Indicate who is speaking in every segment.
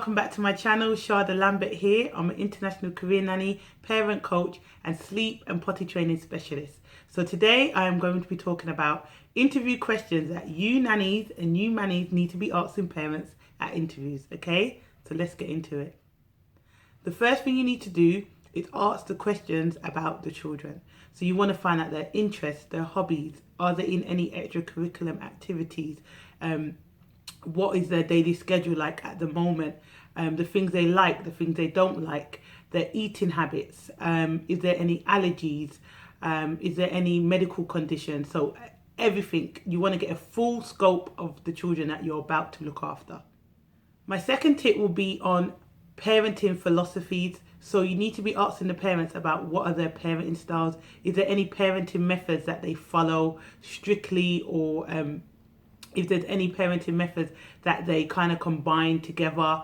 Speaker 1: welcome back to my channel. Shada Lambert here. I'm an international career nanny, parent coach and sleep and potty training specialist. So today I am going to be talking about interview questions that you nannies and you mannies need to be asking parents at interviews, okay? So let's get into it. The first thing you need to do is ask the questions about the children. So you want to find out their interests, their hobbies, are they in any extracurricular activities, what is their daily schedule like at the moment, the things they like, the things they don't like, their eating habits, is there any allergies, is there any medical conditions. So everything, you want to get a full scope of the children that you're about to look after. My second tip will be on parenting philosophies. So you need to be asking the parents about what are their parenting styles. Is there any parenting methods that they follow strictly, or if there's any parenting methods that they kind of combine together.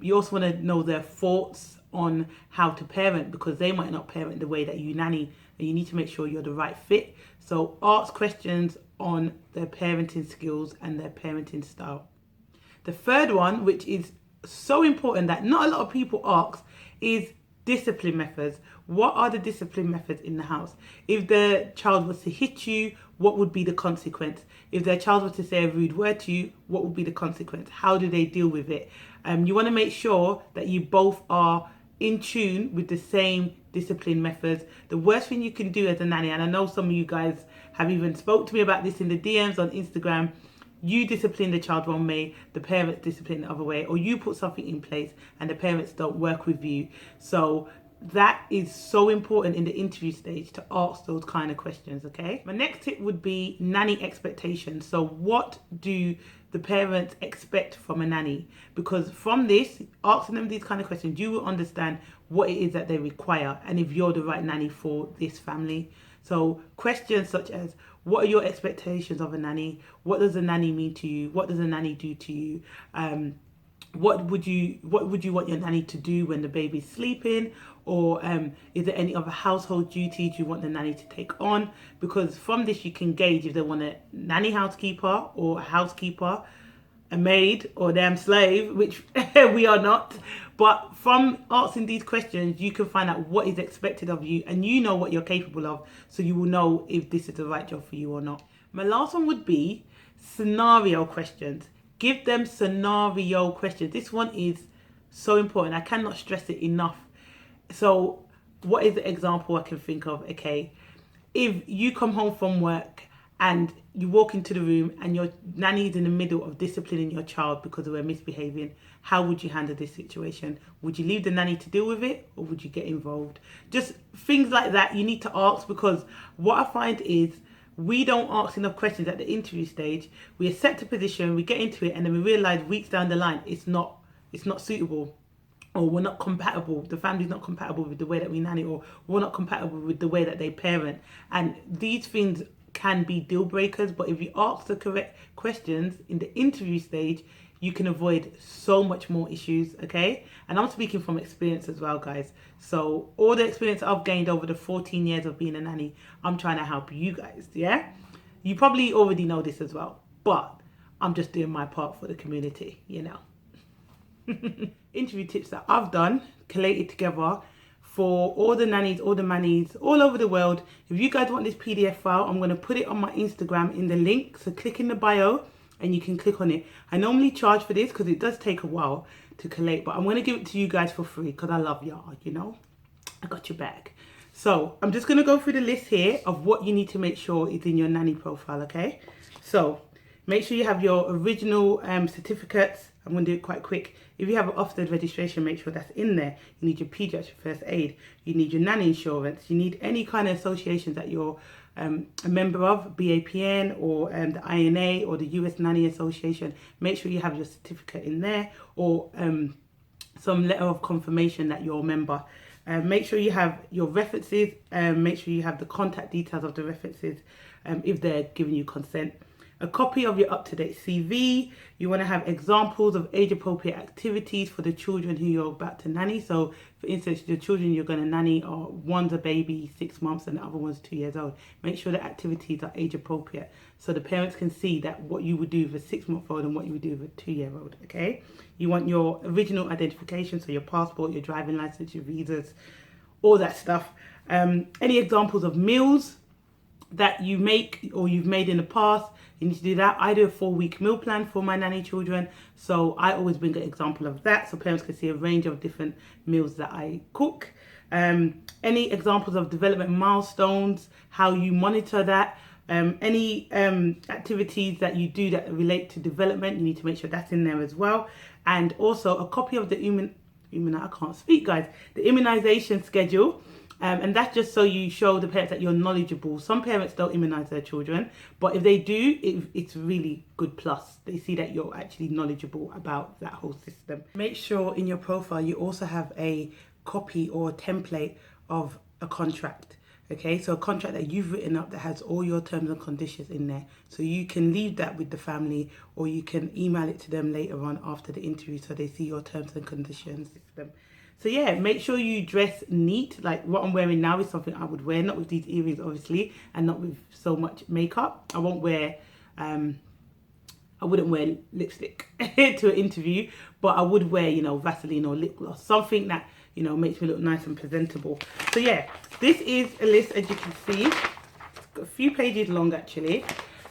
Speaker 1: You also want to know their thoughts on how to parent, because they might not parent the way that you nanny, and you need to make sure you're the right fit. So ask questions on their parenting skills and their parenting style. The third one, which is so important that not a lot of people ask, is discipline methods. What are the discipline methods in the house? If the child was to hit you, what would be the consequence? If their child was to say a rude word to you, what would be the consequence? How do they deal with it? You want to make sure that you both are in tune with the same discipline methods. The worst thing you can do as a nanny, and I know some of you guys have even spoke to me about this in the DMs on Instagram, you discipline the child one way, the parents discipline the other way, or you put something in place and the parents don't work with you. So that is so important in the interview stage to ask those kind of questions, okay? My next tip would be nanny expectation. So what do the parents expect from a nanny? Because from this, asking them these kind of questions, you will understand what it is that they require and if you're the right nanny for this family. So questions such as, what are your expectations of a nanny? What does a nanny mean to you? What does a nanny do to you? What would you want your nanny to do when the baby's sleeping? Or is there any other household duties you want the nanny to take on? Because from this you can gauge if they want a nanny housekeeper or a housekeeper, a maid or damn slave, which we are not. But from asking these questions, you can find out what is expected of you, and you know what you're capable of, so you will know if this is the right job for you or not. My last one would be scenario questions. Give them scenario questions. This one is so important. I cannot stress it enough. So what is the example I can think of? Okay, if you come home from work and you walk into the room and your nanny is in the middle of disciplining your child because they were misbehaving, how would you handle this situation? Would you leave the nanny to deal with it, or would you get involved? Just things like that you need to ask, because what I find is we don't ask enough questions at the interview stage. We accept a position, we get into it, and then we realise weeks down the line it's not suitable, or we're not compatible. The family's not compatible with the way that we nanny, or we're not compatible with the way that they parent. And these things can be deal breakers, but if you ask the correct questions in the interview stage, you can avoid so much more issues, okay? And I'm speaking from experience as well, guys. So all the experience I've gained over the 14 years of being a nanny, I'm trying to help you guys, yeah? You probably already know this as well, but I'm just doing my part for the community, you know. Interview tips that I've done, collated together for all the nannies, all the mannies, all over the world. If you guys want this PDF file, I'm going to put it on my Instagram in the link. So click in the bio and you can click on it. I normally charge for this because it does take a while to collate, but I'm going to give it to you guys for free because I love y'all, you know. I got your back. So I'm just going to go through the list here of what you need to make sure is in your nanny profile, okay? So make sure you have your original certificates. I'm going to do it quite quick. If you have an Ofsted registration, make sure that's in there. You need your pediatric first aid. You need your nanny insurance. You need any kind of associations that you're a member of, BAPN or the INA or the US Nanny Association. Make sure you have your certificate in there, or some letter of confirmation that you're a member. Make sure you have your references. Make sure you have the contact details of the references if they're giving you consent. a copy of your up-to-date CV. You want to have examples of age-appropriate activities for the children who you're about to nanny. So, for instance, the children you're going to nanny are, one's a baby 6 months and the other one's 2 years old. Make sure the activities are age-appropriate so the parents can see that what you would do with a 6-month-old and what you would do with a 2-year-old, okay? You want your original identification, so your passport, your driving license, your visas, all that stuff. Any examples of meals that you make or you've made in the past, you need to do that. I do a 4-week meal plan for my nanny children, so I always bring an example of that so parents can see a range of different meals that I cook. Any examples of development milestones, how you monitor that, any activities that you do that relate to development, you need to make sure that's in there as well. And also a copy of the I can't speak, guys, the immunization schedule. And that's just so you show the parents that you're knowledgeable. Some parents don't immunize their children, but if they do, it's really good plus. They see that you're actually knowledgeable about that whole system. Make sure in your profile you also have a copy or a template of a contract. Okay, so a contract that you've written up that has all your terms and conditions in there. So you can leave that with the family or you can email it to them later on after the interview so they see your terms and conditions. So yeah, make sure you dress neat. Like what I'm wearing now is something I would wear, not with these earrings obviously, and not with so much makeup. I wouldn't wear lipstick to an interview, but I would wear, you know, Vaseline or lip gloss, something that, you know, makes me look nice and presentable. So yeah, this is a list, as you can see. It's got a few pages long actually.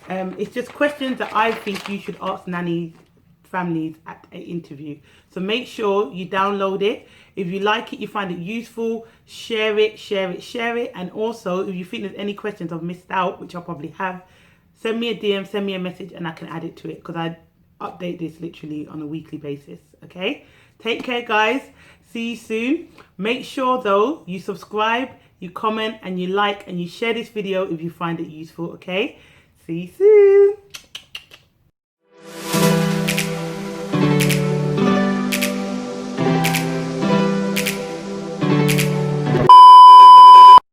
Speaker 1: It's just questions that I think you should ask nanny families at an interview. So make sure you download it. If you like it, you find it useful, share it. And also, if you think there's any questions I've missed out, which I probably have, send me a DM, send me a message, and I can add it to it because I update this literally on a weekly basis. Okay? Take care, guys. See you soon. Make sure, though, you subscribe, you comment, and you like, and you share this video if you find it useful. Okay? See you soon.